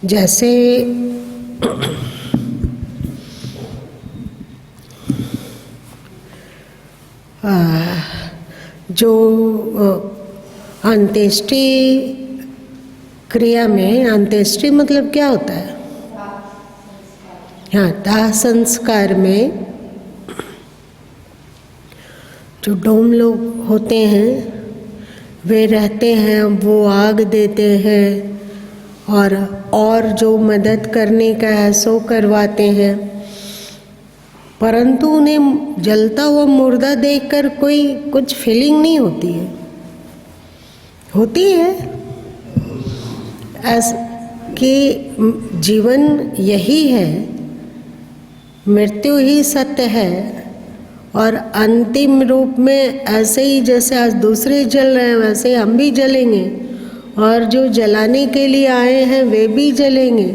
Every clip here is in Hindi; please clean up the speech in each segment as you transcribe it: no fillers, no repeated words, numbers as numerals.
जैसे जो अंत्येष्टि क्रिया में, अंत्येष्टि मतलब क्या होता है? हाँ, दाह संस्कार में जो डोम लोग होते हैं वे रहते हैं, वो आग देते हैं और जो मदद करने का है सो करवाते हैं, परंतु उन्हें जलता हुआ मुर्दा देखकर कोई कुछ फीलिंग नहीं होती है। होती है ऐसा कि जीवन यही है, मृत्यु ही सत्य है, और अंतिम रूप में ऐसे ही जैसे आज दूसरे जल रहे हैं वैसे हम भी जलेंगे, और जो जलाने के लिए आए हैं वे भी जलेंगे।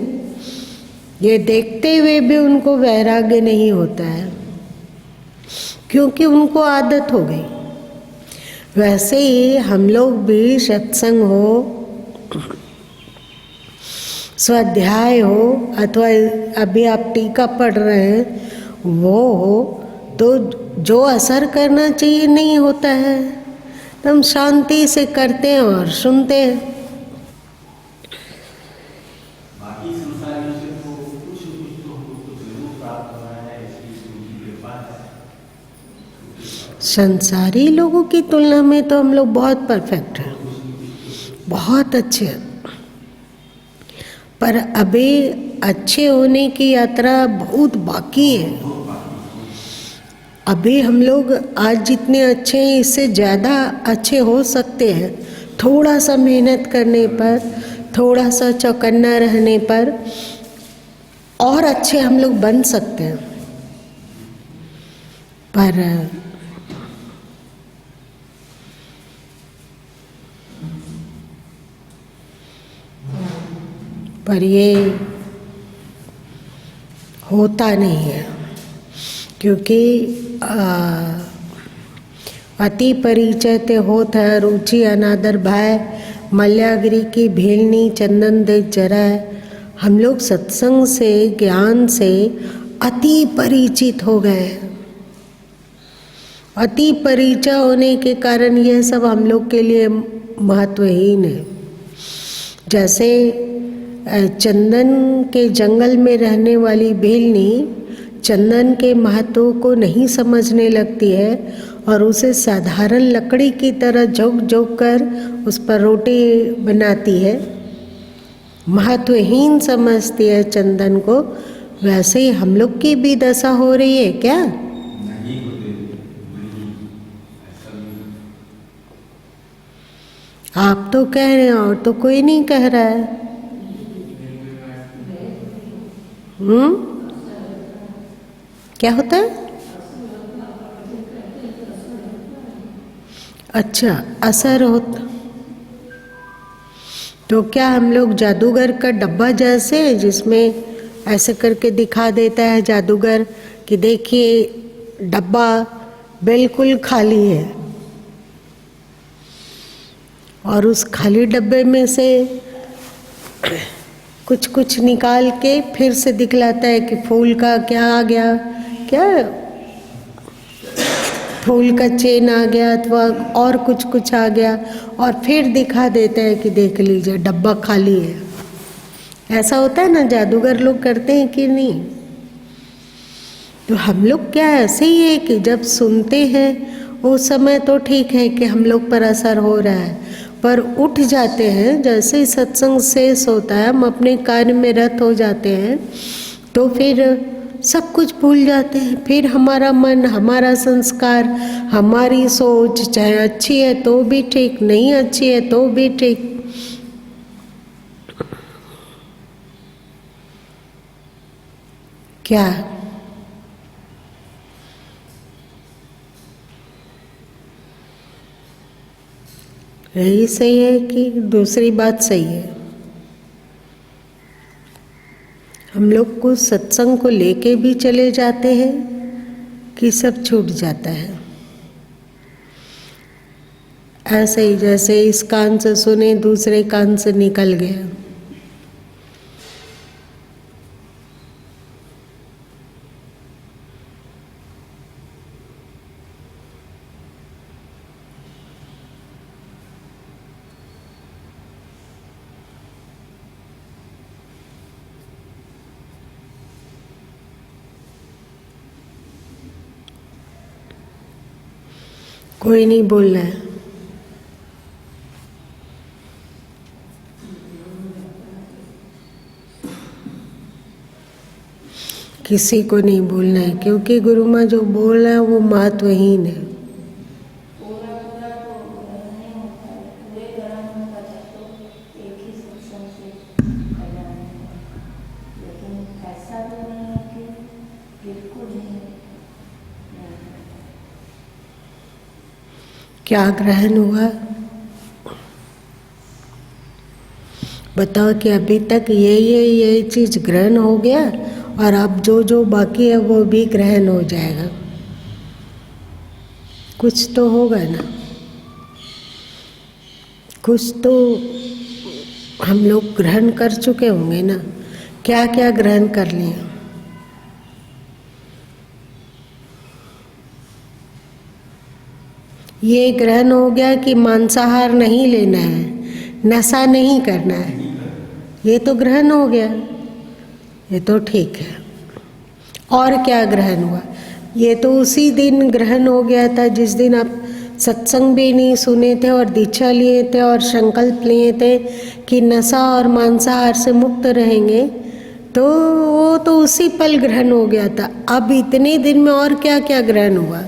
ये देखते हुए भी उनको वैराग्य नहीं होता है, क्योंकि उनको आदत हो गई। वैसे ही हम लोग भी सत्संग हो, स्वाध्याय हो, अथवा अभी आप टीका पढ़ रहे हैं वो हो, तो जो असर करना चाहिए नहीं होता है, तो हम शांति से करते हैं और सुनते हैं। बाकी संसारियों से तो कुछ जरूर प्राप्त हो रहा है, इसकी उनकी कृपा है। संसारी लोगों की तुलना में तो हम लोग बहुत परफेक्ट हैं, बहुत अच्छे हैं, पर अभी अच्छे होने की यात्रा बहुत बाकी है। अभी हम लोग आज जितने अच्छे हैं इससे ज़्यादा अच्छे हो सकते हैं, थोड़ा सा मेहनत करने पर, थोड़ा सा चौकन्ना रहने पर और अच्छे हम लोग बन सकते हैं। पर ये होता नहीं है, क्योंकि अति परिचय ते होत है, रुचि अनादर भाई, मल्यागिरी की भीलनी चंदन दे जराए। हम लोग सत्संग से, ज्ञान से अति परिचित हो गए हैं। अति परिचय होने के कारण यह सब हम लोग के लिए महत्वहीन है। जैसे चंदन के जंगल में रहने वाली भीलनी चंदन के महत्व को नहीं समझने लगती है और उसे साधारण लकड़ी की तरह झोंक झोंक कर उस पर रोटी बनाती है, महत्वहीन समझती है चंदन को। वैसे ही हम लोग की भी दशा हो रही है क्या? आप तो कह रहे हैं और तो कोई नहीं कह रहा है। क्या होता है? अच्छा, असर होता। तो क्या हम लोग जादूगर का डब्बा जैसे, जिसमें ऐसे करके दिखा देता है जादूगर कि देखिए डब्बा बिल्कुल खाली है, और उस खाली डब्बे में से कुछ कुछ निकाल के फिर से दिखलाता है कि फूल का क्या आ गया, क्या फूल का चेन आ गया अथवा और कुछ आ गया, और फिर दिखा देता है कि देख लीजिए डब्बा खाली है। ऐसा होता है ना, जादूगर लोग करते हैं कि नहीं? तो हम लोग क्या ऐसे ही है कि जब सुनते हैं उस समय तो ठीक है कि हम लोग पर असर हो रहा है, पर उठ जाते हैं जैसे ही सत्संग शेष होता है, हम अपने कार्य में रत हो जाते हैं, तो फिर सब कुछ भूल जाते हैं। फिर हमारा मन, हमारा संस्कार, हमारी सोच चाहे अच्छी है तो भी ठीक, नहीं अच्छी है तो भी ठीक, क्या यही सही है कि दूसरी बात सही है? हम लोग को सत्संग को लेके भी चले जाते हैं कि सब छूट जाता है? ऐसे ही जैसे इस कान से सुने दूसरे कान से निकल गया। कोई नहीं बोलना है। किसी को नहीं बोलना है, क्योंकि गुरु माँ जो बोल रहा है वो महत्वहीन है। क्या ग्रहण हुआ? बताओ कि अभी तक ये चीज ग्रहण हो गया और अब जो जो बाकी है वो भी ग्रहण हो जाएगा। कुछ तो होगा ना, कुछ तो हम लोग ग्रहण कर चुके होंगे ना। क्या क्या ग्रहण कर लिया? ये ग्रहण हो गया कि मांसाहार नहीं लेना है, नशा नहीं करना है, ये तो ग्रहण हो गया, ये तो ठीक है। और क्या ग्रहण हुआ? ये तो उसी दिन ग्रहण हो गया था जिस दिन आप सत्संग भी नहीं सुने थे और दीक्षा लिए थे और संकल्प लिए थे कि नशा और मांसाहार से मुक्त रहेंगे, तो वो तो उसी पल ग्रहण हो गया था। अब इतने दिन में और क्या क्या ग्रहण हुआ?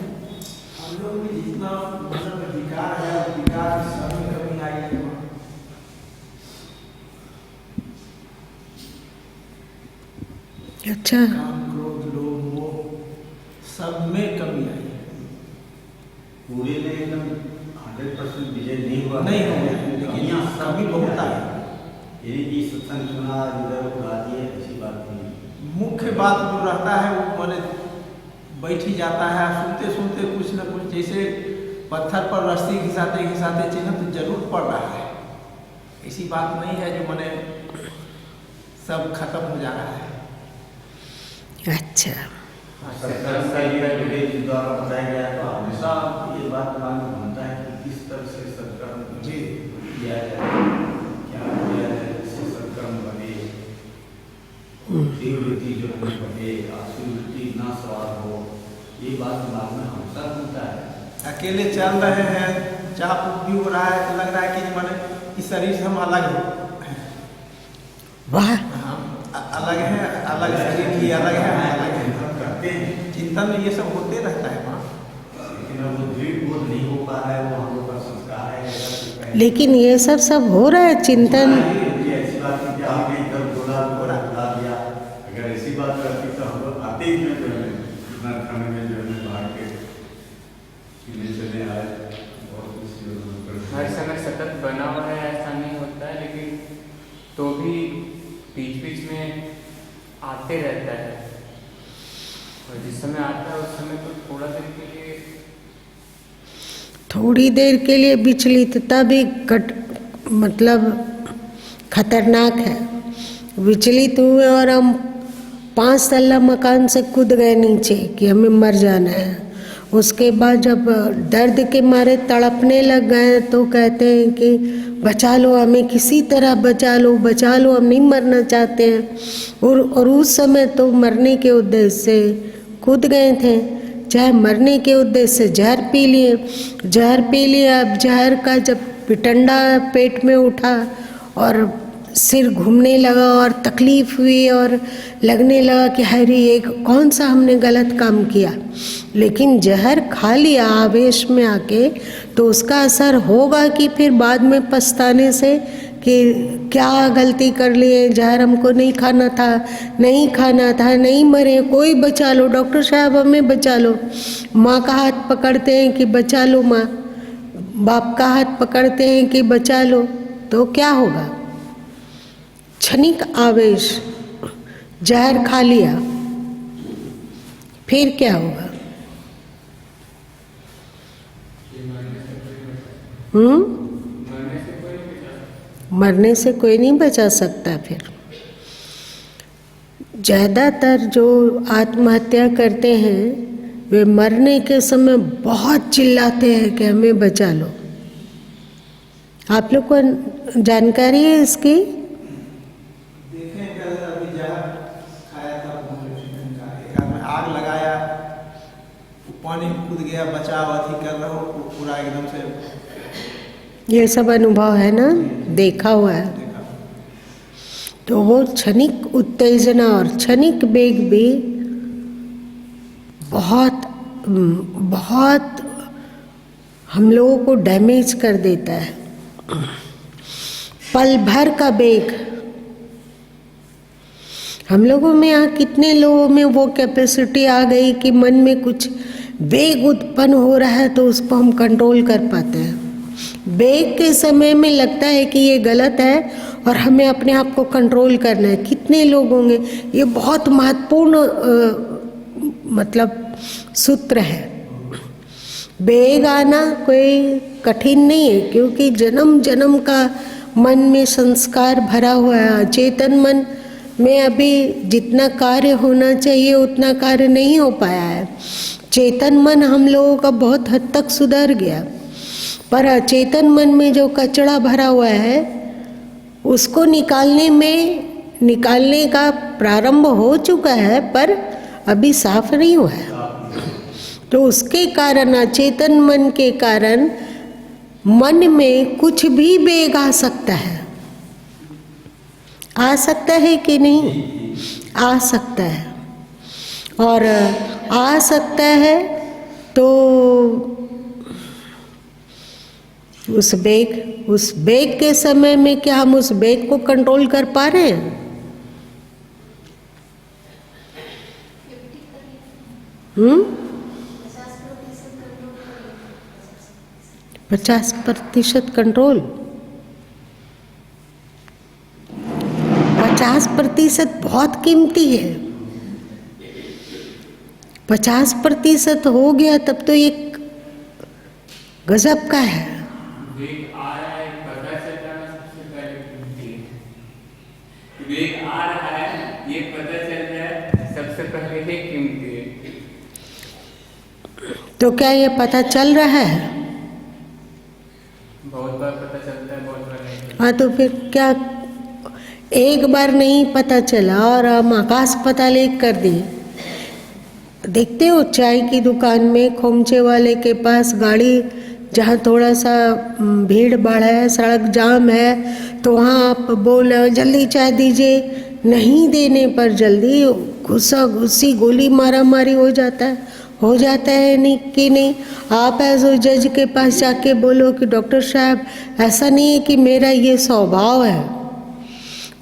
अच्छा, काम, क्रोध, लोभ, मोह सब में कमी आई है। पूरे में एकदम 100% विजय नहीं हुआ, नहीं हो गया, लेकिन कमी बहुत आई। यही कि सत्संग सुना इधर उड़ा दिए, ऐसी बात नहीं। मुख्य बात जो रहता है वो माने बैठ ही जाता है, सुनते सुनते कुछ न कुछ, जैसे पत्थर पर रस्सी घिसाते घिसाते चिन्ह तो जरूर पड़ रहा है। ऐसी बात नहीं है जो माने सब खत्म हो जा रहा है। अच्छा, सत्संग का ये विवेक द्वारा बताया गया, तो हमेशा ये बात मालूम होता है कि किस तरह से सत्कर्म किया जाए, क्या किया जाए जिससे सत्कर्म बने, देववृत्ति जो हमें बने, आसुरवृत्ति ना सवार हो। ये बात बाद में हमेशा मिलता है। अकेले चल रहे हैं, चाह पुक भी हो रहा है तो लग रहा है कि माने इस शरीर से हम अलग हो, वाह, हम अलग हैं, अलग शरीर की अलग है, अलग है। चिंतन में ये सब होते रहता है वहाँ, लेकिन अब वो दृढ़ बोध नहीं हो पा रहा है, वो हम लोग का संस्कार है। लेकिन ये सब हो रहा है चिंतन। ऐसी बात है कि आपने इधर बोला दिया, अगर ऐसी बात रहती तो हम लोग आते ही में जो है इतना ठंड में जो है बाहर के पीने चले आए, बहुत कुछ हर समय सतत बना हुआ है ऐसा नहीं होता है, लेकिन तो भी बीच बीच में आते रहता है, और जिस समय आता है उस समय तो थोड़ी देर के लिए विचलितता भी मतलब खतरनाक है। विचलित हुए और हम 5 तल्ला मकान से कूद गए नीचे कि हमें मर जाना है। उसके बाद जब दर्द के मारे तड़पने लग गए तो कहते हैं कि बचा लो हमें, किसी तरह बचा लो, बचा लो, हम नहीं मरना चाहते हैं। और उस समय तो मरने के उद्देश्य से कूद गए थे, चाहे मरने के उद्देश्य से जहर पी लिए। अब जहर का जब पिटंडा पेट में उठा और सिर घूमने लगा और तकलीफ हुई और लगने लगा कि हरी एक कौन सा हमने गलत काम किया। लेकिन जहर खा लिया आवेश में आके तो उसका असर होगा कि फिर बाद में पछताने से कि क्या गलती कर लिए, जहर हमको नहीं खाना था, नहीं मरे, कोई बचा लो, डॉक्टर साहब हमें बचा लो। माँ का हाथ पकड़ते हैं कि बचा लो माँ, बाप का हाथ पकड़ते हैं कि बचा लो, तो क्या होगा? क्षणिक आवेश, जहर खा लिया, फिर क्या होगा? मरने से कोई नहीं बचा सकता। फिर ज़्यादातर जो आत्महत्या करते हैं वे मरने के समय बहुत चिल्लाते हैं कि हमें बचा लो। आप लोग को जानकारी है इसकी? आग लगाया, पानी में कूद गया, बचाव अथी कर रहा हो, पूरा एकदम से ये सब अनुभव है ना, देखा हुआ है। देखा। तो वो क्षणिक उत्तेजना और क्षणिक वेग भी बहुत बहुत हम लोगों को डैमेज कर देता है। पल भर का वेग, हम लोगों में यहाँ कितने लोगों में वो कैपेसिटी आ गई कि मन में कुछ वेग उत्पन्न हो रहा है तो उसको हम कंट्रोल कर पाते हैं। वेग के समय में लगता है कि ये गलत है और हमें अपने आप को कंट्रोल करना है। कितने लोग होंगे, ये बहुत महत्वपूर्ण मतलब सूत्र है। वेग आना कोई कठिन नहीं है, क्योंकि जन्म जन्म का मन में संस्कार भरा हुआ है। चेतन मन में अभी जितना कार्य होना चाहिए उतना कार्य नहीं हो पाया है। चेतन मन हम लोगों का बहुत हद तक सुधर गया, पर अचेतन मन में जो कचरा भरा हुआ है उसको निकालने का प्रारंभ हो चुका है, पर अभी साफ नहीं हुआ है। तो उसके कारण, अचेतन मन के कारण मन में कुछ भी वेग आ सकता है। आ सकता है कि नहीं? आ सकता है। और आ सकता है तो उस वेग के समय में क्या हम उस वेग को कंट्रोल कर पा रहे हैं? 50% कंट्रोल। 50% बहुत कीमती है। 50% हो गया तब तो एक गजब का है। वेग आ रहा है, पता चल रहा है, सबसे पहले कीमती है। वेग आ रहा है, ये पता चल रहा है, सबसे पहले ही कीमती है। तो क्या ये पता चल रहा है? बहुत बार पता चलता है, बहुत बार नहीं। हाँ, तो फिर क्या एक बार नहीं पता चला और हम आकाश पाताल एक कर दिए? देखते हो चाय की दुकान में खोमचे वाले के पास गाड़ी, जहाँ थोड़ा सा भीड़ भाड़ है, सड़क जाम है, तो वहाँ आप बोल जल्दी चाय दीजिए, नहीं देने पर जल्दी घुसा घुसी गोली मारा मारी हो जाता है नहीं कि नहीं? आप ऐसे जज के पास जाके बोलो कि डॉक्टर साहब ऐसा नहीं है कि मेरा ये स्वभाव है,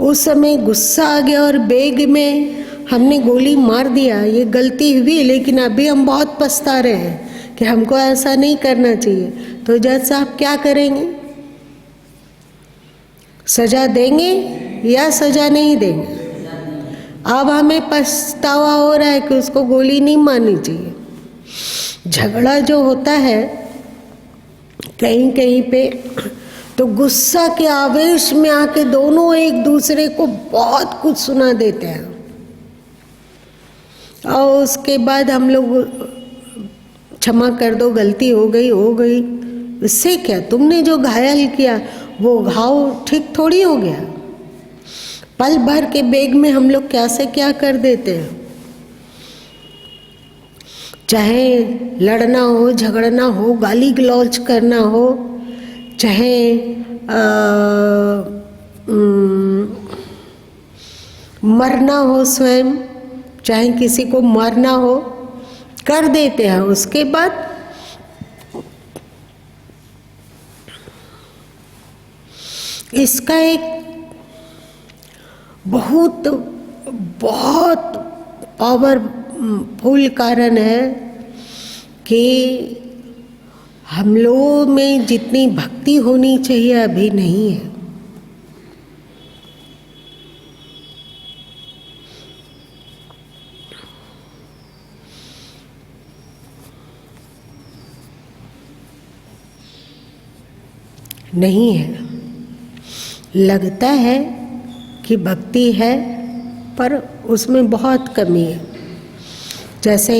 उस समय गुस्सा आ गया और वेग में हमने गोली मार दिया, ये गलती हुई, लेकिन अभी हम बहुत पछता रहे हैं कि हमको ऐसा नहीं करना चाहिए। तो जज साहब क्या करेंगे? सजा देंगे या सजा नहीं देंगे? अब हमें पछतावा हो रहा है कि उसको गोली नहीं मारनी चाहिए। झगड़ा जो होता है कहीं कहीं पे, तो गुस्सा के आवेश में आके दोनों एक दूसरे को बहुत कुछ सुना देते हैं, और उसके बाद हम लोग क्षमा कर दो, गलती हो गई। इससे क्या, तुमने जो घायल किया वो घाव ठीक थोड़ी हो गया। पल भर के वेग में हम लोग क्या से क्या कर देते हैं। चाहे लड़ना हो, झगड़ना हो, गाली गलौज करना हो, चाहे मरना हो, स्वयं चाहे किसी को मारना हो, कर देते हैं। उसके बाद इसका एक बहुत बहुत पावरफुल कारण है कि हम लोगों में जितनी भक्ति होनी चाहिए अभी नहीं है। नहीं है। लगता है कि भक्ति है, पर उसमें बहुत कमी है। जैसे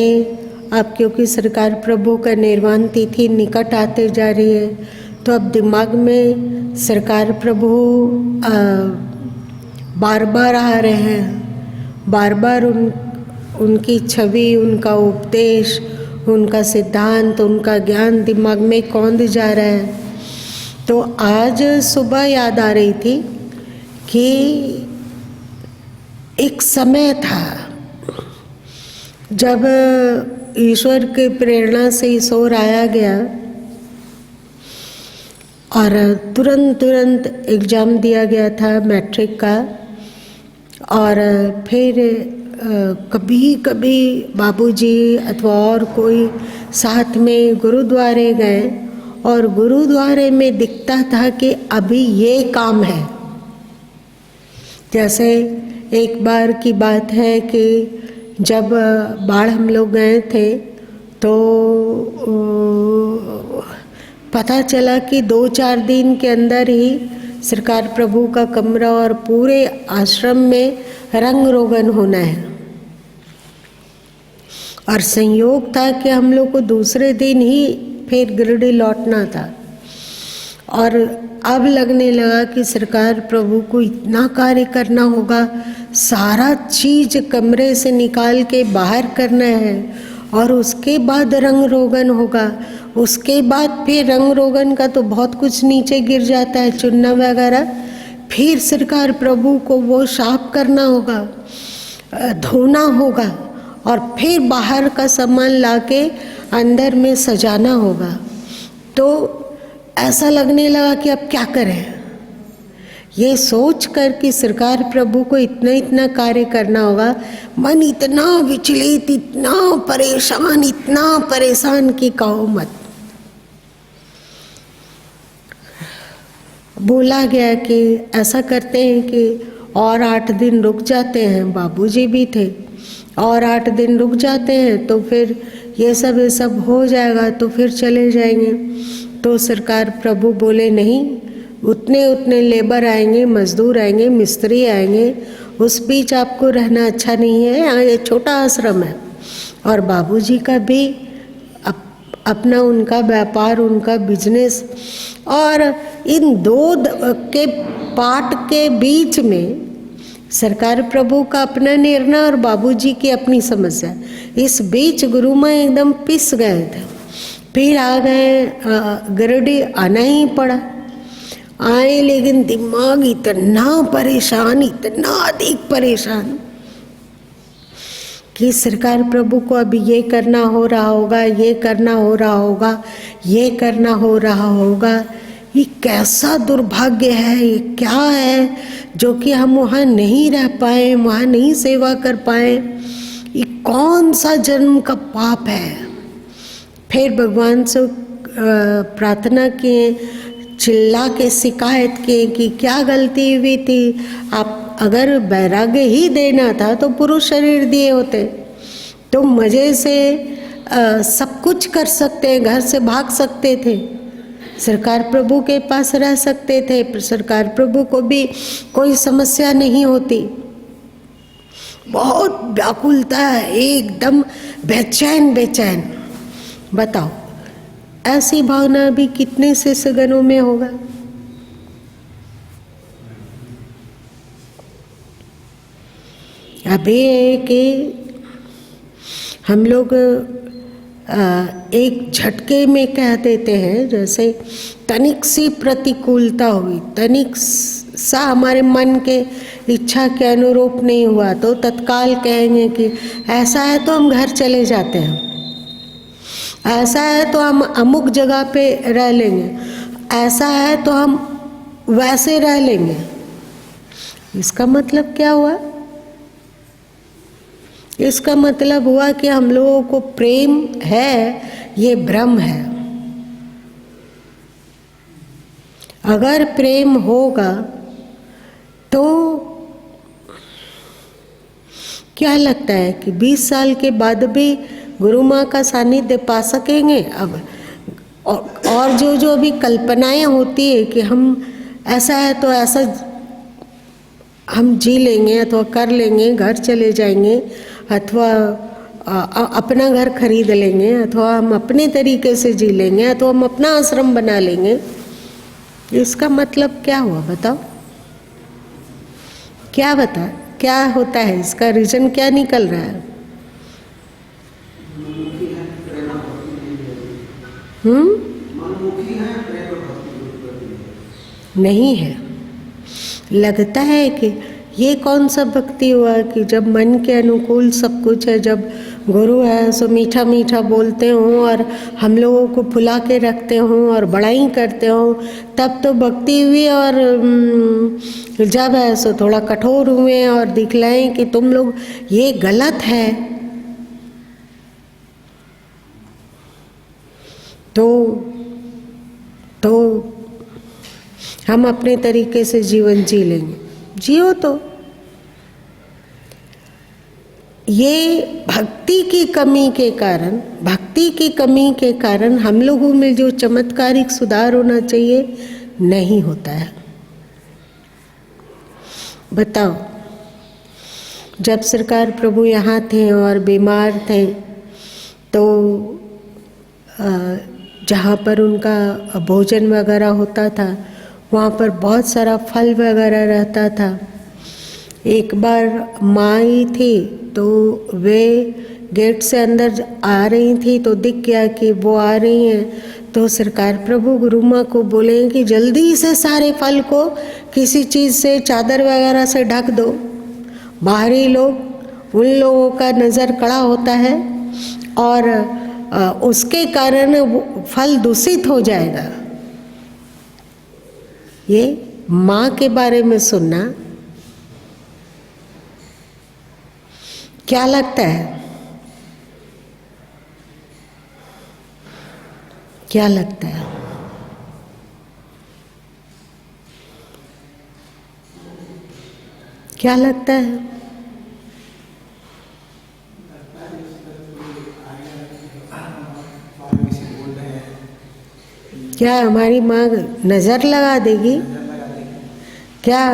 अब क्योंकि सरकार प्रभु का निर्वाण तिथि निकट आते जा रही है, तो अब दिमाग में सरकार प्रभु बार बार आ रहे हैं, बार बार उनकी छवि, उनका उपदेश, उनका सिद्धांत, उनका ज्ञान दिमाग में कौंध जा रहा है। तो आज सुबह याद आ रही थी कि एक समय था जब ईश्वर की प्रेरणा से ईश्वर आया गया और तुरंत एग्ज़ाम दिया गया था मैट्रिक का। और फिर कभी कभी बाबूजी अथवा और कोई साथ में गुरुद्वारे गए और गुरुद्वारे में दिखता था कि अभी ये काम है। जैसे एक बार की बात है कि जब बाढ़ हम लोग गए थे तो पता चला कि 2-4 दिन के अंदर ही सरकार प्रभु का कमरा और पूरे आश्रम में रंग रोगन होना है। और संयोग था कि हम लोग को दूसरे दिन ही फिर गिरडी लौटना था। और अब लगने लगा कि सरकार प्रभु को इतना कार्य करना होगा, सारा चीज कमरे से निकाल के बाहर करना है और उसके बाद रंग रोगन होगा। उसके बाद फिर रंग रोगन का तो बहुत कुछ नीचे गिर जाता है, चुनना वगैरह। फिर सरकार प्रभु को वो साफ करना होगा, धोना होगा और फिर बाहर का सामान लाके अंदर में सजाना होगा। तो ऐसा लगने लगा कि अब क्या करें। ये सोच कर कि सरकार प्रभु को इतना कार्य करना होगा, मन इतना विचलित, इतना परेशान कि कहो मत। बोला गया कि ऐसा करते हैं कि और 8 दिन रुक जाते हैं, बाबूजी भी थे, और 8 दिन रुक जाते हैं तो फिर ये सब हो जाएगा तो फिर चले जाएंगे। तो सरकार प्रभु बोले नहीं, उतने लेबर आएंगे, मजदूर आएंगे, मिस्त्री आएंगे, उस बीच आपको रहना अच्छा नहीं है। यहाँ ये छोटा आश्रम है और बाबूजी का भी अपना उनका व्यापार, उनका बिजनेस, और इन 2 के पार्ट के बीच में सरकार प्रभु का अपना निर्णय और बाबूजी की अपनी समस्या, इस बीच गुरु माँ एकदम पिस गए थे। फिर आ गए गिरडी, आना ही पड़ा। आए लेकिन दिमाग इतना परेशान, इतना अधिक परेशान कि सरकार प्रभु को अभी ये करना हो रहा होगा, ये करना हो रहा होगा, ये करना हो रहा होगा। ये कैसा दुर्भाग्य है, ये क्या है जो कि हम वहाँ नहीं रह पाए, वहाँ नहीं सेवा कर पाए। ये कौन सा जन्म का पाप है। फिर भगवान से प्रार्थना किए, चिल्ला के शिकायत किए कि क्या गलती हुई थी। आप अगर वैराग्य ही देना था तो पुरुष शरीर दिए होते, तो मज़े से सब कुछ कर सकते, घर से भाग सकते थे, सरकार प्रभु के पास रह सकते थे, सरकार प्रभु को भी कोई समस्या नहीं होती। बहुत व्याकुलता है, एकदम बेचैन। बताओ, ऐसी भावना भी कितने से सगनों में होगा। अभी कि हम लोग एक झटके में कह देते हैं, जैसे तनिक सी प्रतिकूलता हुई, तनिक सा हमारे मन के इच्छा के अनुरूप नहीं हुआ तो तत्काल कहेंगे कि ऐसा है तो हम घर चले जाते हैं, ऐसा है तो हम अमुक जगह पे रह लेंगे, ऐसा है तो हम वैसे रह लेंगे। इसका मतलब क्या हुआ? इसका मतलब हुआ कि हम लोगों को प्रेम है, ये भ्रम है। अगर प्रेम होगा तो क्या लगता है कि 20 साल के बाद भी गुरु माँ का सानिध्य पा सकेंगे? अब और जो भी कल्पनाएं होती है कि हम ऐसा है तो ऐसा हम जी लेंगे अथवा कर लेंगे, घर चले जाएंगे अथवा अपना घर खरीद लेंगे अथवा हम अपने तरीके से जी लेंगे अथवा हम अपना आश्रम बना लेंगे, इसका मतलब क्या हुआ? बताओ, क्या होता है? इसका रीजन क्या निकल रहा है? मनमुखी है, प्रेम और भक्ति करती है। नहीं है। लगता है कि ये कौन सा भक्ति हुआ कि जब मन के अनुकूल सब कुछ है, जब गुरु है सो मीठा मीठा बोलते हों और हम लोगों को फुला के रखते हों और बड़ाई करते हों, तब तो भक्ति हुई। और जब है सो थोड़ा कठोर हुए और दिखलाएं कि तुम लोग ये गलत है, तो हम अपने तरीके से जीवन जी लेंगे। जियो तो ये भक्ति की कमी के कारण हम लोगों में जो चमत्कारिक सुधार होना चाहिए नहीं होता है। बताओ, जब सरकार प्रभु यहाँ थे और बीमार थे तो जहाँ पर उनका भोजन वगैरह होता था वहाँ पर बहुत सारा फल वगैरह रहता था। एक बार माँ आई थी तो वे गेट से अंदर आ रही थी तो दिख गया कि वो आ रही हैं, तो सरकार प्रभु गुरु माँ को बोले कि जल्दी से सारे फल को किसी चीज़ से, चादर वगैरह से ढक दो। बाहरी लोग, उन लोगों का नज़र कड़ा होता है और उसके कारण वो फल दूषित हो जाएगा। ये माँ के बारे में सुनना क्या लगता है? क्या लगता है? क्या लगता है? क्या हमारी माँ नज़र लगा देगी? क्या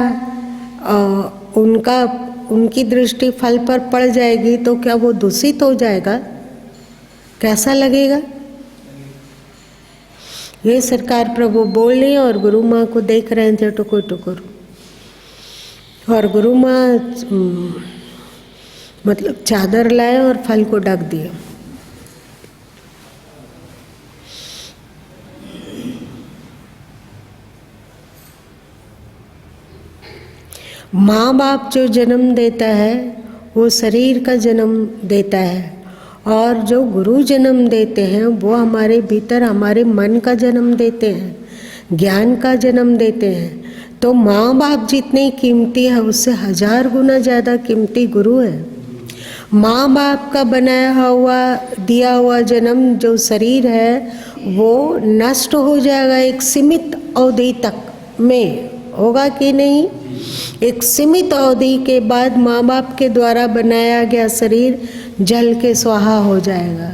उनकी दृष्टि फल पर पड़ जाएगी तो क्या वो दूषित हो जाएगा? कैसा लगेगा? ये सरकार प्रभु बोल रही हैं और गुरु माँ को देख रहे थे टुकुर टुकुर, और गुरु माँ मतलब चादर लाए और फल को ढक दिए। माँ बाप जो जन्म देता है वो शरीर का जन्म देता है, और जो गुरु जन्म देते हैं वो हमारे भीतर हमारे मन का जन्म देते हैं, ज्ञान का जन्म देते हैं। तो माँ बाप जितनी कीमती है उससे 1000 गुना ज़्यादा कीमती गुरु है। माँ बाप का बनाया हुआ दिया हुआ जन्म जो शरीर है वो नष्ट हो जाएगा, एक सीमित अवधि तक में होगा कि नहीं। एक सीमित अवधि के बाद माँ बाप के द्वारा बनाया गया शरीर जल के स्वाहा हो जाएगा।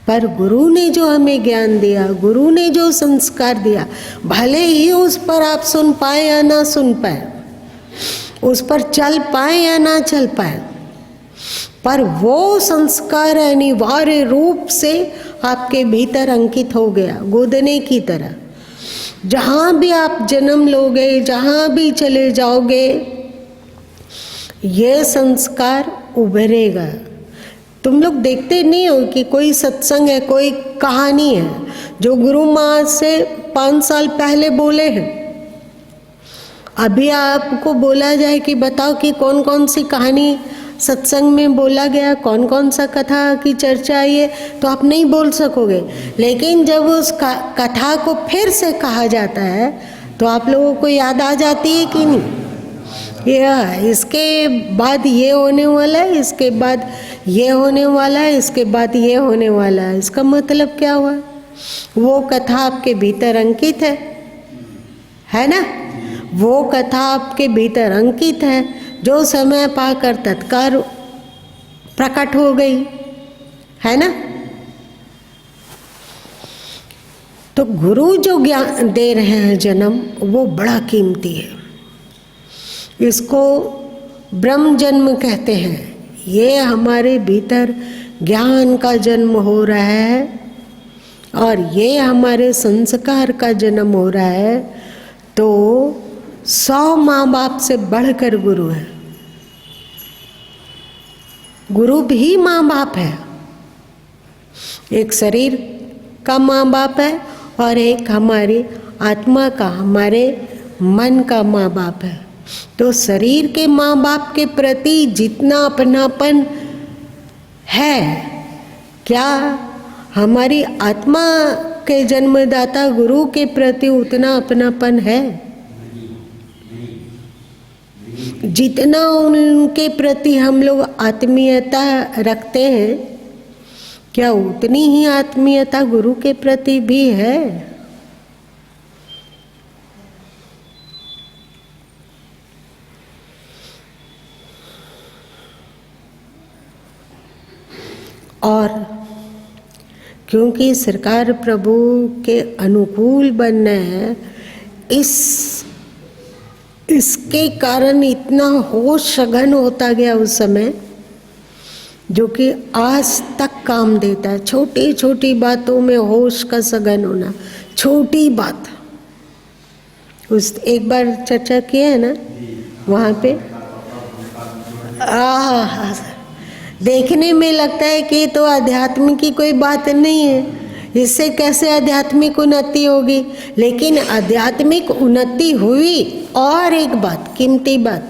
पर गुरु ने जो हमें ज्ञान दिया, गुरु ने जो संस्कार दिया, भले ही उस पर आप सुन पाए या ना सुन पाए, उस पर चल पाए या ना चल पाए, पर वो संस्कार अनिवार्य रूप से आपके भीतर अंकित हो गया गोदने की तरह। जहाँ भी आप जन्म लोगे, जहाँ भी चले जाओगे, ये संस्कार उभरेगा। तुम लोग देखते नहीं हो कि कोई सत्संग है, कोई कहानी है जो गुरु माँ से 5 साल पहले बोले हैं, अभी आपको बोला जाए कि बताओ कि कौन कौन सी कहानी सत्संग में बोला गया, कौन कौन सा कथा की चर्चा आई है, तो आप नहीं बोल सकोगे। लेकिन जब उस कथा को फिर से कहा जाता है तो आप लोगों को याद आ जाती है कि नहीं? इसके बाद ये होने वाला है, इसके बाद ये होने वाला है, इसके बाद ये होने वाला है। इसका मतलब क्या हुआ? वो कथा आपके भीतर अंकित है ना? वो कथा आपके भीतर अंकित है जो समय पाकर तत्काल प्रकट हो गई, है ना? तो गुरु जो ज्ञान दे रहे हैं जन्म, वो बड़ा कीमती है। इसको ब्रह्म जन्म कहते हैं। ये हमारे भीतर ज्ञान का जन्म हो रहा है और ये हमारे संस्कार का जन्म हो रहा है। तो 100 माँ बाप से बढ़कर गुरु है। गुरु भी माँ बाप है। एक शरीर का माँ बाप है और एक हमारी आत्मा का, हमारे मन का माँ बाप है। तो शरीर के माँ बाप के प्रति जितना अपनापन है, क्या हमारी आत्मा के जन्मदाता गुरु के प्रति उतना अपनापन है? जितना उनके प्रति हम लोग आत्मीयता रखते हैं, क्या उतनी ही आत्मीयता गुरु के प्रति भी है? और क्योंकि सरकार प्रभु के अनुकूल बनना है, इसके कारण इतना होश सघन होता गया उस समय, जो कि आज तक काम देता है। छोटी छोटी बातों में होश का सघन होना, छोटी बात। उस एक बार चर्चा किया है ना वहाँ पे। देखने में लगता है कि तो आध्यात्म की कोई बात नहीं है, इससे कैसे आध्यात्मिक उन्नति होगी, लेकिन आध्यात्मिक उन्नति हुई। और एक बात, कीमती बात,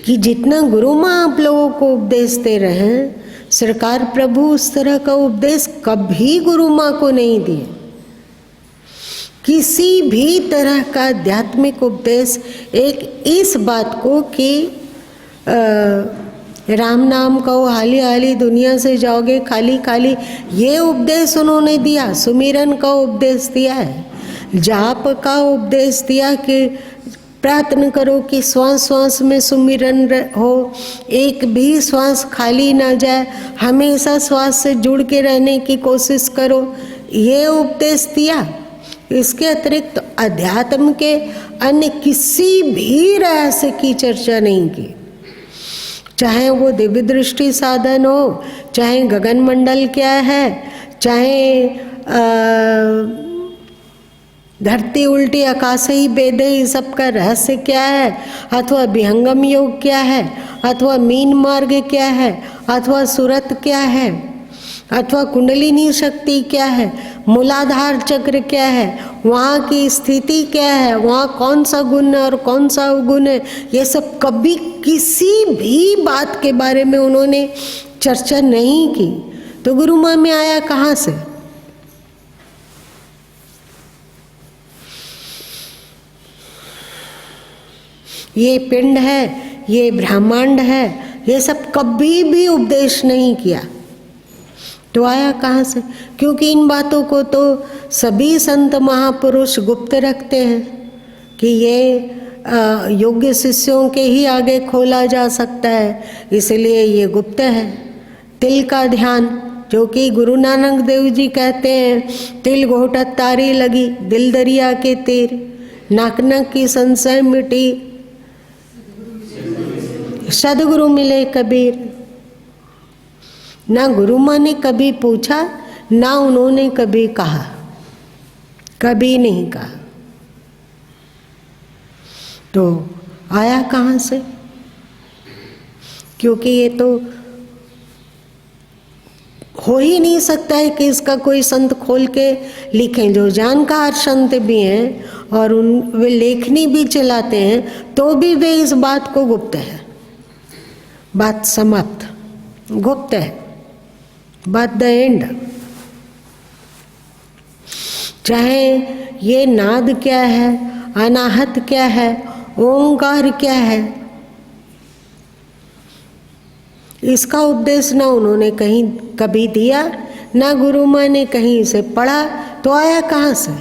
कि जितना गुरु माँ आप लोगों को उपदेश दे रहे हैं, सरकार प्रभु उस तरह का उपदेश कभी गुरु माँ को नहीं दिए। किसी भी तरह का आध्यात्मिक उपदेश, एक इस बात को कि राम नाम कहो, हाली हाली दुनिया से जाओगे खाली खाली, ये उपदेश उन्होंने दिया। सुमिरन का उपदेश दिया है, जाप का उपदेश दिया कि प्रार्थना करो कि श्वास श्वास में सुमिरन हो, एक भी श्वास खाली ना जाए, हमेशा श्वास से जुड़ के रहने की कोशिश करो, ये उपदेश दिया। इसके अतिरिक्त तो अध्यात्म के अन्य किसी भी रहस्य की चर्चा नहीं की, चाहे वो दिव्य दृष्टि साधन हो, चाहे गगन मंडल क्या है, चाहे धरती उल्टी आकाशई बेदे, इस सब का रहस्य क्या है, अथवा विहंगम योग क्या है, अथवा मीन मार्ग क्या है, अथवा सुरत क्या है, अथवा कुंडलिनी शक्ति क्या है, मूलाधार चक्र क्या है, वहाँ की स्थिति क्या है, वहाँ कौन सा गुण है और कौन सा अवगुण है, ये सब कभी किसी भी बात के बारे में उन्होंने चर्चा नहीं की। तो गुरु माँ में आया कहाँ से? ये पिंड है, ये ब्रह्मांड है, ये सब कभी भी उपदेश नहीं किया। तो आया कहाँ से? क्योंकि इन बातों को तो सभी संत महापुरुष गुप्त रखते हैं कि ये योग्य शिष्यों के ही आगे खोला जा सकता है, इसलिए ये गुप्त है। तिल का ध्यान, जो कि गुरु नानक देव जी कहते हैं, तिल घोटत तारी लगी, दिल दरिया के तीर, नाक नाक की संशय मिटी, सदगुरु मिले कबीर। ना गुरु माँ ने कभी पूछा, ना उन्होंने कभी कहा, कभी नहीं कहा। तो आया कहाँ से? क्योंकि ये तो हो ही नहीं सकता है कि इसका कोई संत खोल के लिखें। जो जानकार संत भी हैं और वे लेखनी भी चलाते हैं, तो भी वे इस बात को गुप्त है। बात समाप्त, गुप्त है, बात द एंड। चाहे ये नाद क्या है, अनाहत क्या है, ओंकार क्या है, इसका उपदेश ना उन्होंने कहीं कभी दिया, ना गुरु माँ ने कहीं से पढ़ा। तो आया कहाँ से?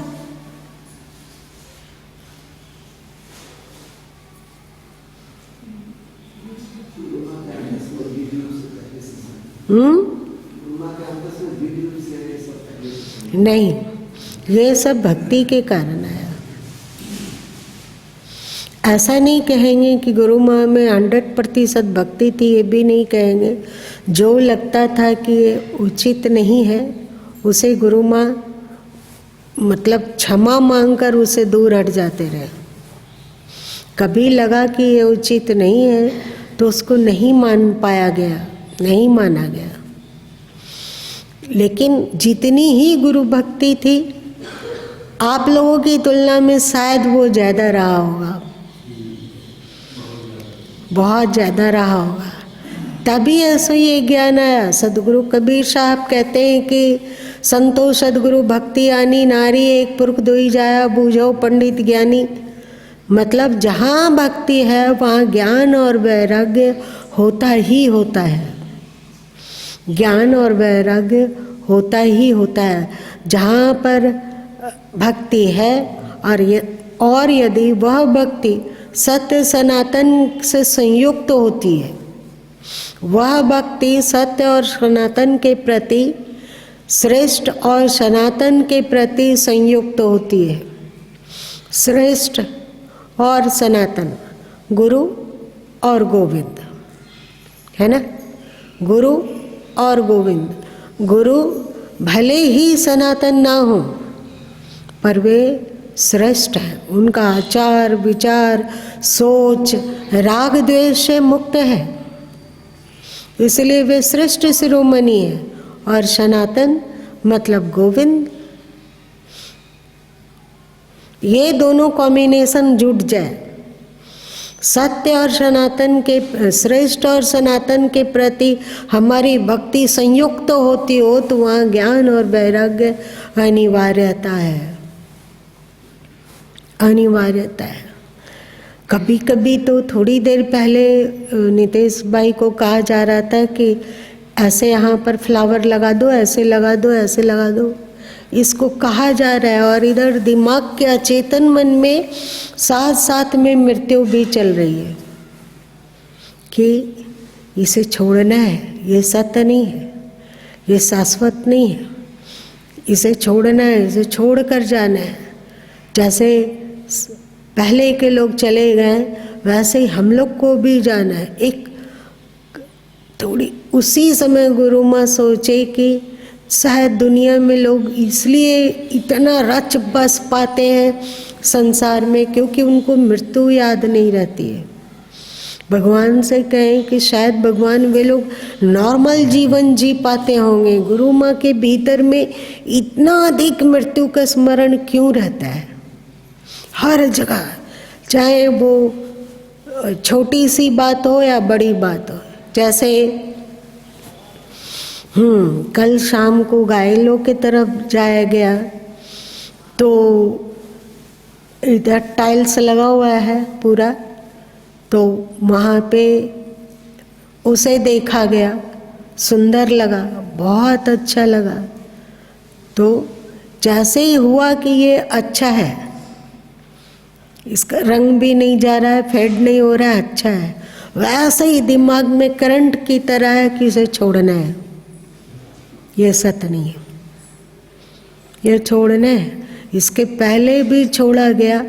नहीं, ये सब भक्ति के कारण आया। ऐसा नहीं कहेंगे कि गुरु माँ में 100% भक्ति थी, ये भी नहीं कहेंगे। जो लगता था कि ये उचित नहीं है, उसे गुरु माँ मतलब क्षमा मांगकर उसे दूर हट जाते रहे। कभी लगा कि ये उचित नहीं है तो उसको नहीं मान पाया गया, नहीं माना गया। लेकिन जितनी ही गुरु भक्ति थी आप लोगों की तुलना में शायद वो ज़्यादा रहा होगा, बहुत ज़्यादा रहा होगा, तभी ऐसा ये ज्ञान आया। सदगुरु कबीर साहब कहते हैं कि संतो सदगुरु भक्ति आनी, नारी एक पुरख दुई जाया, बूझो पंडित ज्ञानी। मतलब जहाँ भक्ति है वहाँ ज्ञान और वैराग्य होता ही होता है, ज्ञान और वैराग्य होता ही होता है जहाँ पर भक्ति है। और यदि वह भक्ति सत्य सनातन से संयुक्त होती है, वह भक्ति सत्य और सनातन के प्रति, श्रेष्ठ और सनातन के प्रति संयुक्त होती है। श्रेष्ठ और सनातन, गुरु और गोविंद, है ना, गुरु और गोविंद। गुरु भले ही सनातन ना हो पर वे श्रेष्ठ हैं, उनका आचार विचार सोच राग द्वेष से मुक्त है, इसलिए वे श्रेष्ठ शिरोमणि है। और सनातन मतलब गोविंद, ये दोनों कॉम्बिनेशन जुट जाए, सत्य और सनातन के, श्रेष्ठ और सनातन के प्रति हमारी भक्ति संयुक्त होती हो तो वहाँ ज्ञान और वैराग्य अनिवार्यता है, अनिवार्यता है। कभी कभी तो थोड़ी देर पहले नितेश भाई को कहा जा रहा था कि ऐसे यहाँ पर फ्लावर लगा दो, ऐसे लगा दो, ऐसे लगा दो, इसको कहा जा रहा है। और इधर दिमाग के अचेतन मन में साथ साथ में मृत्यु भी चल रही है कि इसे छोड़ना है, ये सत्य नहीं है, ये शाश्वत नहीं है, इसे छोड़ना है, इसे छोड़ कर जाना है। जैसे पहले के लोग चले गए वैसे ही हम लोग को भी जाना है। एक थोड़ी उसी समय गुरु माँ सोचे कि शायद दुनिया में लोग इसलिए इतना रच बस पाते हैं संसार में क्योंकि उनको मृत्यु याद नहीं रहती है। भगवान से कहें कि शायद भगवान वे लोग नॉर्मल जीवन जी पाते होंगे, गुरु माँ के भीतर में इतना अधिक मृत्यु का स्मरण क्यों रहता है हर जगह, चाहे वो छोटी सी बात हो या बड़ी बात हो। जैसे कल शाम को घायलों की तरफ जाया गया तो इधर टाइल्स लगा हुआ है पूरा, तो वहाँ पे उसे देखा गया, सुंदर लगा, बहुत अच्छा लगा। तो जैसे ही हुआ कि ये अच्छा है, इसका रंग भी नहीं जा रहा है, फेड नहीं हो रहा है, अच्छा है, वैसे ही दिमाग में करंट की तरह है कि इसे छोड़ना है, ये सत्य नहीं है, ये छोड़ना है। इसके पहले भी छोड़ा गया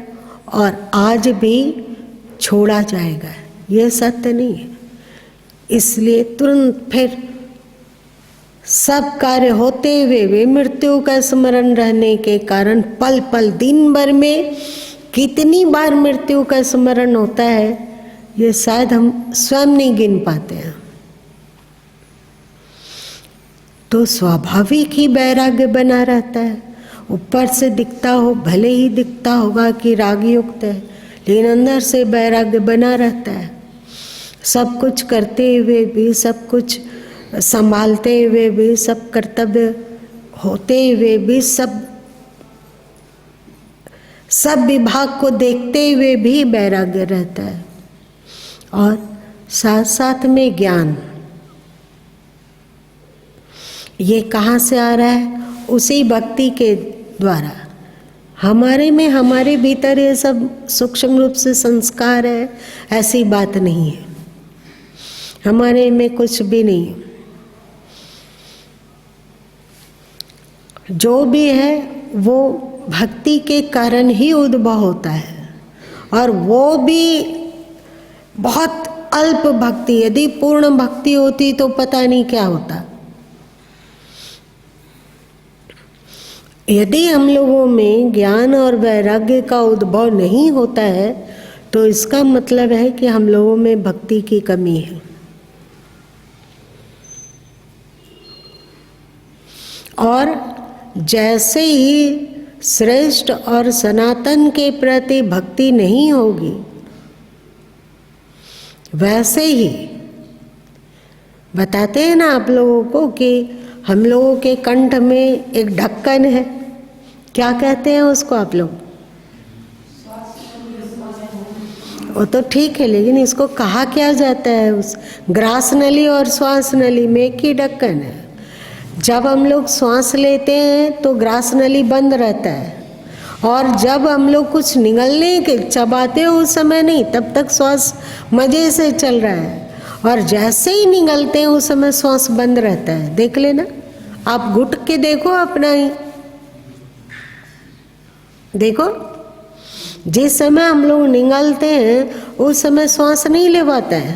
और आज भी छोड़ा जाएगा, ये सत्य नहीं है। इसलिए तुरंत फिर सब कार्य होते हुए वे मृत्यु का स्मरण रहने के कारण पल पल दिन भर में कितनी बार मृत्यु का स्मरण होता है ये शायद हम स्वयं नहीं गिन पाते हैं। तो स्वाभाविक ही वैराग्य बना रहता है। ऊपर से दिखता हो, भले ही दिखता होगा कि राग युक्त है, लेकिन अंदर से वैराग्य बना रहता है। सब कुछ करते हुए भी, सब कुछ संभालते हुए भी, सब कर्तव्य होते हुए भी, सब विभाग को देखते हुए भी वैराग्य रहता है। और साथ साथ में ज्ञान, ये कहाँ से आ रहा है? उसी भक्ति के द्वारा। हमारे में, हमारे भीतर ये सब सूक्ष्म रूप से संस्कार है, ऐसी बात नहीं है। हमारे में कुछ भी नहीं है। जो भी है वो भक्ति के कारण ही उद्भव होता है, और वो भी बहुत अल्प भक्ति। यदि पूर्ण भक्ति होती तो पता नहीं क्या होता। यदि हम लोगों में ज्ञान और वैराग्य का उद्भव नहीं होता है तो इसका मतलब है कि हम लोगों में भक्ति की कमी है। और जैसे ही श्रेष्ठ और सनातन के प्रति भक्ति नहीं होगी, वैसे ही बताते हैं ना आप लोगों को कि हम लोगों के कंठ में एक ढक्कन है, क्या कहते हैं उसको आप लोग? वो तो ठीक है, लेकिन इसको कहा क्या जाता है? उस ग्रास नली और श्वास नली में एक ही ढक्कन है। जब हम लोग श्वास लेते हैं तो ग्रास नली बंद रहता है, और जब हम लोग कुछ निगलने के चबाते हैं उस समय नहीं, तब तक श्वास मजे से चल रहा है, और जैसे ही निगलते हैं उस समय श्वास बंद रहता है। देख लेना, आप घुट के देखो अपना ही, देखो जिस समय हम लोग निगलते हैं उस समय श्वास नहीं ले पाता है,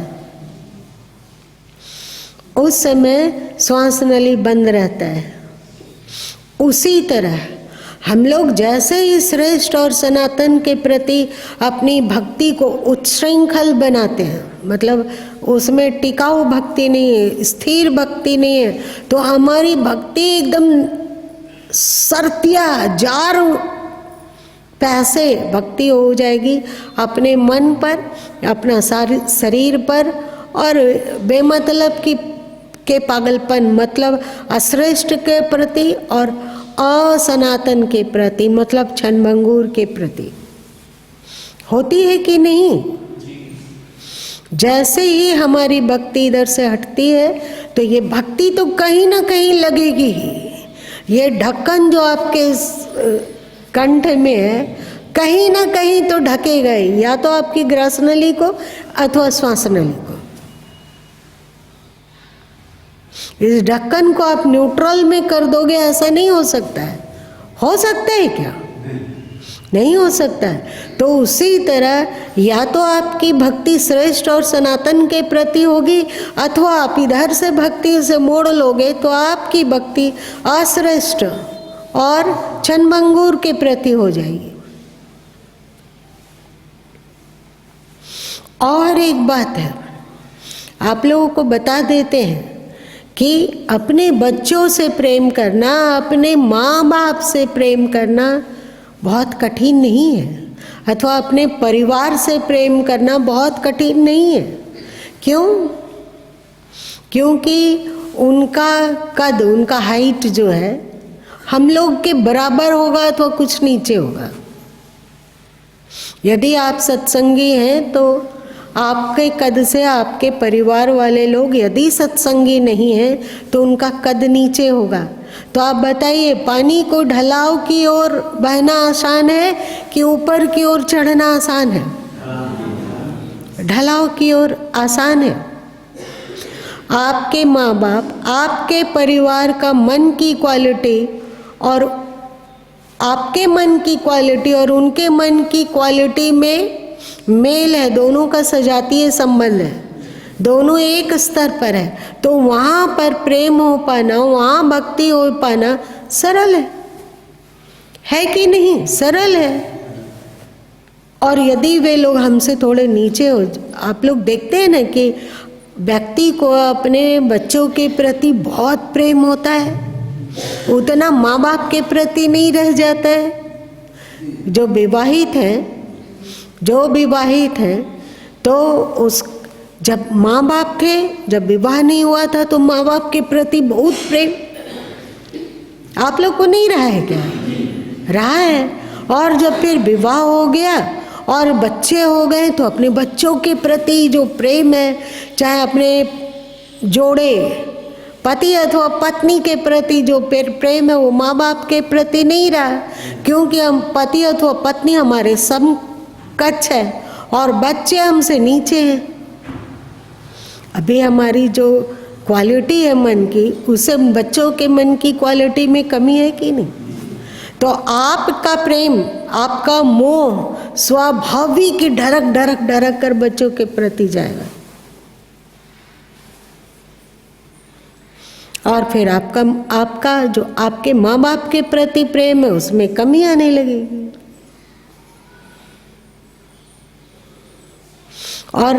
उस समय श्वास नली बंद रहता है। उसी तरह हम लोग जैसे ही श्रेष्ठ और सनातन के प्रति अपनी भक्ति को उच्छृंखल बनाते हैं, मतलब उसमें टिकाऊ भक्ति नहीं है, स्थिर भक्ति नहीं है, तो हमारी भक्ति एकदम सरतिया जार पैसे भक्ति हो जाएगी अपने मन पर, अपना शरीर पर, और बेमतलब के पागलपन, मतलब अश्रेष्ठ के प्रति और असनातन के प्रति, मतलब क्षणभंगुर के प्रति होती है कि नहीं? जैसे ही हमारी भक्ति इधर से हटती है तो ये भक्ति तो कहीं ना कहीं लगेगी ही। ये ढक्कन जो आपके कंठ में है कहीं ना कहीं तो ढकेगा ही, या तो आपकी ग्रास नली को अथवा श्वास नली को। इस ढक्कन को आप न्यूट्रल में कर दोगे, ऐसा नहीं हो सकता है। हो सकता है क्या? नहीं हो सकता है। तो उसी तरह या तो आपकी भक्ति श्रेष्ठ और सनातन के प्रति होगी, अथवा आप इधर से भक्ति से मोड़ लोगे तो आपकी भक्ति अश्रेष्ठ और क्षणभंगुर के प्रति हो जाएगी। और एक बात है, आप लोगों को बता देते हैं कि अपने बच्चों से प्रेम करना, अपने माँ बाप से प्रेम करना बहुत कठिन नहीं है, अथवा अपने परिवार से प्रेम करना बहुत कठिन नहीं है। क्यों? क्योंकि उनका कद, उनका हाइट जो है हम लोग के बराबर होगा अथवा कुछ नीचे होगा। यदि आप सत्संगी हैं तो आपके कद से आपके परिवार वाले लोग यदि सत्संगी नहीं हैं तो उनका कद नीचे होगा। तो आप बताइए, पानी को ढलाव की ओर बहना आसान है कि ऊपर की ओर चढ़ना आसान है? ढलाव की ओर आसान है। आपके माँ बाप, आपके परिवार का मन की क्वालिटी और आपके मन की क्वालिटी और उनके मन की क्वालिटी में मेल है, दोनों का सजातीय संबंध है, दोनों एक स्तर पर है। तो वहाँ पर प्रेम हो पाना, वहाँ भक्ति हो पाना सरल है कि नहीं? सरल है। और यदि वे लोग हमसे थोड़े नीचे हो, आप लोग देखते हैं ना कि व्यक्ति को अपने बच्चों के प्रति बहुत प्रेम होता है, उतना माँ बाप के प्रति नहीं रह जाता है। जो विवाहित हैं तो उस जब माँ बाप थे, जब विवाह नहीं हुआ था तो माँ बाप के प्रति बहुत प्रेम आप लोग को नहीं रहा है क्या? रहा है। और जब फिर विवाह हो गया और बच्चे हो गए तो अपने बच्चों के प्रति जो प्रेम है, चाहे अपने जोड़े पति अथवा पत्नी के प्रति जो प्रेम है वो माँ बाप के प्रति नहीं रहा, क्योंकि हम पति अथवा पत्नी हमारे समकक्ष है और बच्चे हमसे नीचे हैं। अभी हमारी जो क्वालिटी है मन की, उसे बच्चों के मन की क्वालिटी में कमी है कि नहीं? तो आपका प्रेम, आपका मोह स्वाभाविक ढरक कर बच्चों के प्रति जाएगा, और फिर आपका जो आपके माँ बाप के प्रति प्रेम है उसमें कमी आने लगेगी। और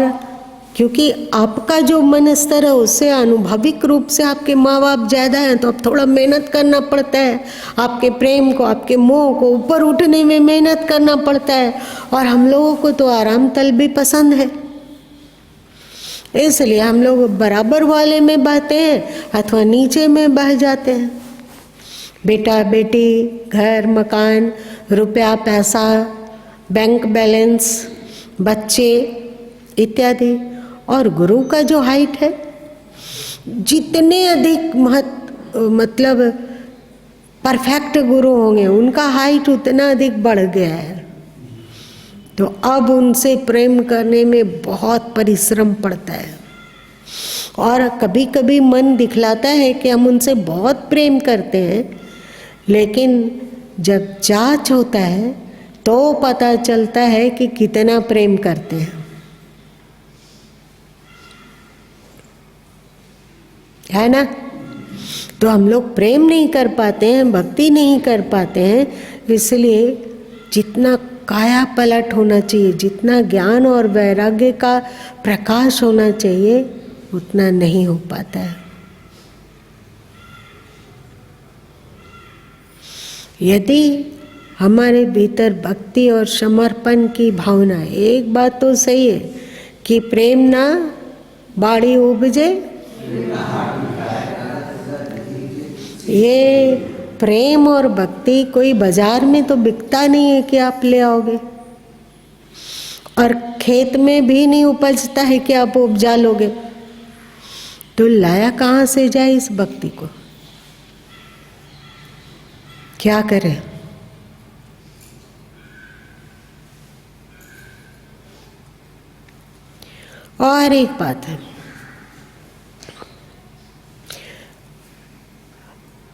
क्योंकि आपका जो मन स्तर है उससे अनुभविक रूप से आपके माँ बाप ज़्यादा हैं, तो अब थोड़ा मेहनत करना पड़ता है। आपके प्रेम को, आपके मोह को ऊपर उठने में मेहनत करना पड़ता है। और हम लोगों को तो आराम तल भी पसंद है, इसलिए हम लोग बराबर वाले में बहते हैं अथवा नीचे में बह जाते हैं। बेटा बेटी, घर मकान, रुपया पैसा, बैंक बैलेंस, बच्चे इत्यादि। और गुरु का जो हाइट है, जितने अधिक मतलब परफेक्ट गुरु होंगे उनका हाइट उतना अधिक बढ़ गया है। तो अब उनसे प्रेम करने में बहुत परिश्रम पड़ता है। और कभी कभी मन दिखलाता है कि हम उनसे बहुत प्रेम करते हैं, लेकिन जब जांच होता है तो पता चलता है कि कितना प्रेम करते हैं, है ना। तो हम लोग प्रेम नहीं कर पाते हैं, भक्ति नहीं कर पाते हैं, इसलिए जितना काया पलट होना चाहिए, जितना ज्ञान और वैराग्य का प्रकाश होना चाहिए, उतना नहीं हो पाता है। यदि हमारे भीतर भक्ति और समर्पण की भावना है, एक बात तो सही है कि प्रेम ना बाड़ी उपजे, ये प्रेम और भक्ति कोई बाजार में तो बिकता नहीं है कि आप ले आओगे, और खेत में भी नहीं उपजता है कि आप उपजा लोगे। तो लाया कहाँ से जाए इस भक्ति को, क्या करें। और एक बात है,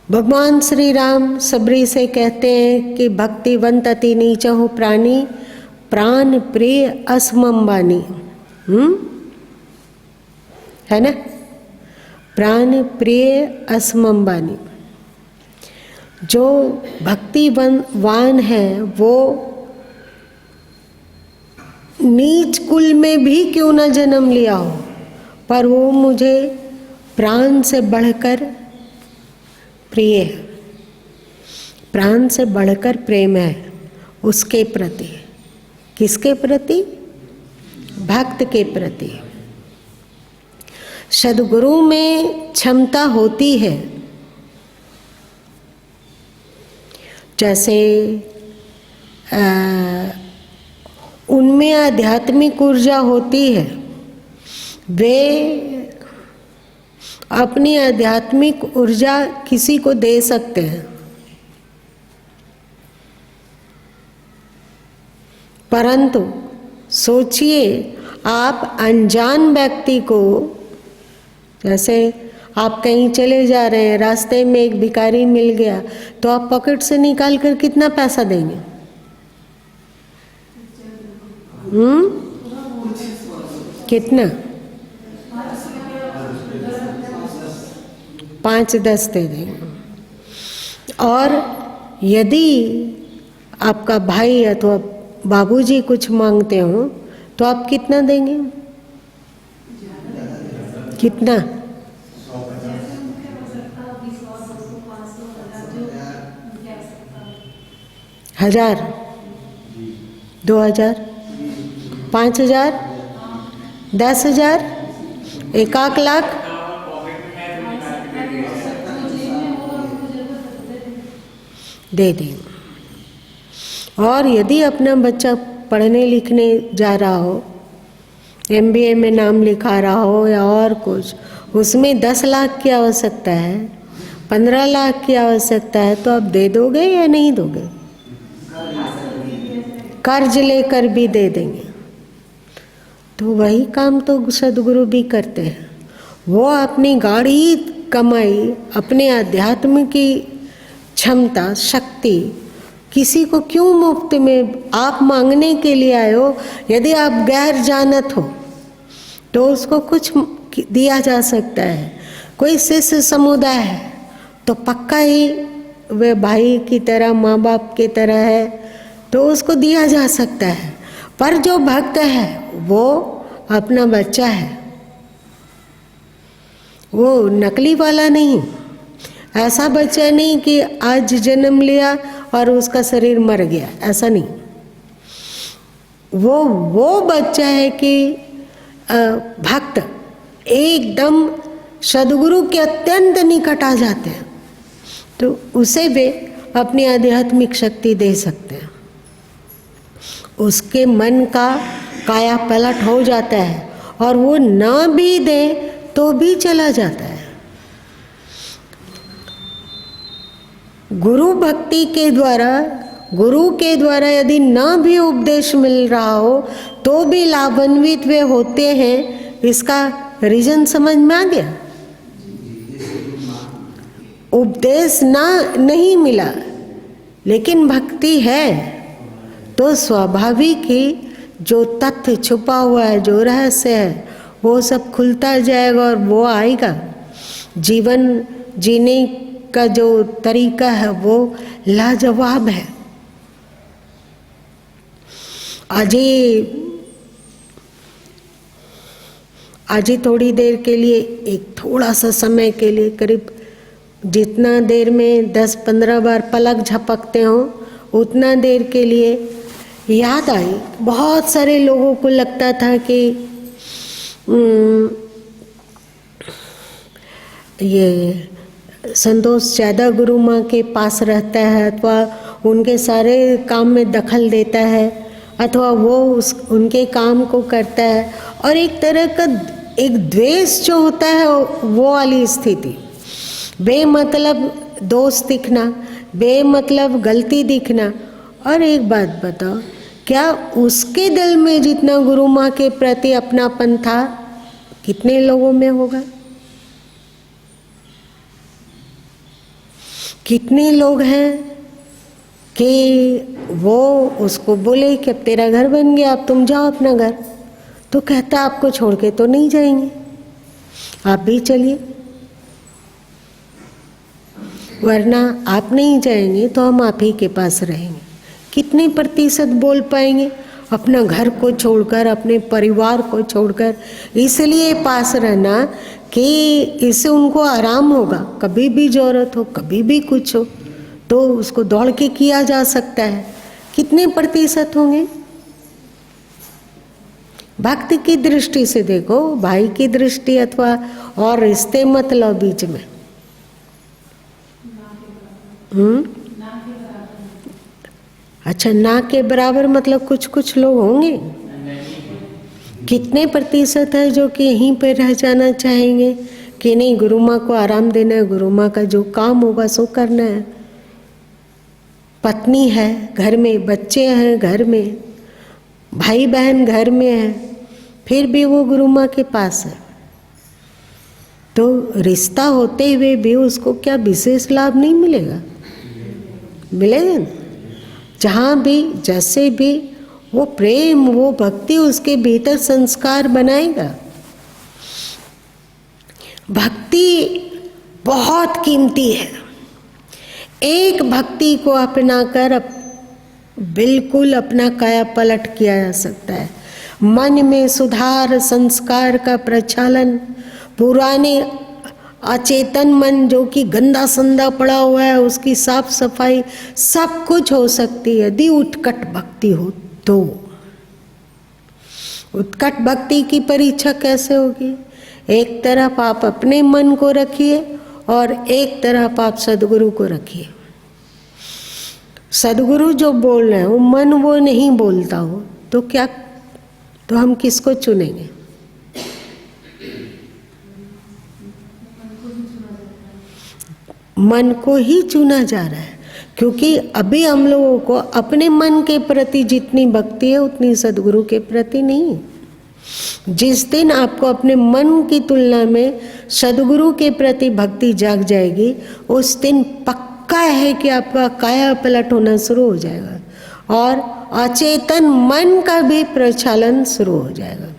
भगवान श्री राम सबरी से कहते हैं कि भक्तिवंत अति नीचहु प्राणी, प्राण प्रिय असमंबानी। है ना, प्राण प्रिय असमंबानी। जो भक्तिवान है वो नीच कुल में भी क्यों न जन्म लिया हो, पर वो मुझे प्राण से बढ़कर प्रिय है, प्राण से बढ़कर प्रेम है उसके प्रति। किसके प्रति? भक्त के प्रति। सद्गुरु में क्षमता होती है, जैसे उनमें आध्यात्मिक ऊर्जा होती है, वे अपनी आध्यात्मिक ऊर्जा किसी को दे सकते हैं। परंतु सोचिए, आप अनजान व्यक्ति को, जैसे आप कहीं चले जा रहे हैं, रास्ते में एक भिखारी मिल गया, तो आप पॉकेट से निकाल कर कितना पैसा देंगे? कितना? 5-10 दे देंगे। और यदि आपका भाई अथवा बाबूजी कुछ मांगते हो तो आप कितना देंगे? कितना? 1000, 2000, 5000, 10,000, 1 लाख? दे देंगे। और यदि अपना बच्चा पढ़ने लिखने जा रहा हो, MBA में नाम लिखा रहा हो या और कुछ, उसमें 10 लाख की आवश्यकता है, 15 लाख की आवश्यकता है, तो आप दे दोगे या नहीं दोगे? कर्ज लेकर भी दे देंगे। तो वही काम तो सद्गुरु भी करते हैं। वो अपनी गाढ़ी कमाई, अपने अध्यात्म की क्षमता, शक्ति किसी को क्यों मुफ्त में आप मांगने के लिए आए हो? यदि आप गैर जानत हो तो उसको कुछ दिया जा सकता है। कोई शिष्य समुदाय है तो पक्का ही वे भाई की तरह, माँ बाप की तरह है, तो उसको दिया जा सकता है। पर जो भक्त है वो अपना बच्चा है, वो नकली वाला नहीं। ऐसा बच्चा नहीं कि आज जन्म लिया और उसका शरीर मर गया, ऐसा नहीं। वो बच्चा है कि भक्त एकदम सद्गुरु के अत्यंत निकट आ जाते हैं, तो उसे वे अपनी आध्यात्मिक शक्ति दे सकते हैं। उसके मन का काया पलट हो जाता है और वो ना भी दे तो भी चला जाता है। गुरु भक्ति के द्वारा, गुरु के द्वारा यदि ना भी उपदेश मिल रहा हो तो भी लाभान्वित वे होते हैं। इसका रीजन समझ में आ गया? उपदेश नहीं मिला लेकिन भक्ति है तो स्वाभाविक ही जो तथ्य छुपा हुआ है, जो रहस्य है, वो सब खुलता जाएगा और वो आएगा। जीवन जीने का जो तरीका है वो लाजवाब है। आज ही थोड़ी देर के लिए, एक थोड़ा सा समय के लिए, करीब जितना देर में 10-15 बार पलक झपकते हो उतना देर के लिए याद आई। बहुत सारे लोगों को लगता था कि ये संतोष ज़्यादा गुरु माँ के पास रहता है अथवा उनके सारे काम में दखल देता है अथवा वो उनके काम को करता है, और एक तरह का एक द्वेष जो होता है वो वाली स्थिति, बेमतलब दोष दिखना, बेमतलब गलती दिखना। और एक बात बताओ, क्या उसके दिल में जितना गुरु माँ के प्रति अपनापन था कितने लोगों में होगा? कितने लोग हैं कि वो उसको बोले कि अब तेरा घर बन गया, अब तुम जाओ अपना घर, तो कहता आपको छोड़ के तो नहीं जाएंगे, आप भी चलिए, वरना आप नहीं जाएंगे तो हम आप ही के पास रहेंगे। कितने प्रतिशत बोल पाएंगे अपना घर को छोड़कर, अपने परिवार को छोड़कर, इसलिए पास रहना कि इससे उनको आराम होगा, कभी भी ज़रूरत हो, कभी भी कुछ हो तो उसको दौड़ के किया जा सकता है। कितने प्रतिशत होंगे? भक्ति की दृष्टि से देखो, भाई की दृष्टि अथवा और रिश्ते मत लो बीच में। अच्छा, ना के बराबर मतलब कुछ लोग होंगे। कितने प्रतिशत है जो कि यहीं पे रह जाना चाहेंगे कि नहीं, गुरु माँ को आराम देना है, गुरु माँ का जो काम होगा सो करना है। पत्नी है घर में, बच्चे हैं घर में, भाई बहन घर में है, फिर भी वो गुरु माँ के पास है, तो रिश्ता होते हुए भी उसको क्या विशेष लाभ नहीं मिलेगा? मिलेगा ना। जहाँ भी जैसे भी वो प्रेम, वो भक्ति उसके भीतर संस्कार बनाएगा। भक्ति बहुत कीमती है। एक भक्ति को अपनाकर बिल्कुल अपना काया पलट किया जा सकता है। मन में सुधार, संस्कार का प्रचालन, पुराने अचेतन मन जो कि गंदा संदा पड़ा हुआ है उसकी साफ सफाई, सब कुछ हो सकती है यदि उत्कट भक्ति हो तो। उत्कट भक्ति की परीक्षा कैसे होगी? एक तरफ आप अपने मन को रखिए और एक तरफ आप सदगुरु को रखिए। सदगुरु जो बोल रहे हैं वो मन वो नहीं बोलता हो तो क्या, तो हम किसको चुनेंगे? मन को ही चुना जा रहा है, क्योंकि अभी हम लोगों को अपने मन के प्रति जितनी भक्ति है उतनी सदगुरु के प्रति नहीं। जिस दिन आपको अपने मन की तुलना में सदगुरु के प्रति भक्ति जाग जाएगी, उस दिन पक्का है कि आपका काया पलट होना शुरू हो जाएगा और अचेतन मन का भी प्रचालन शुरू हो जाएगा।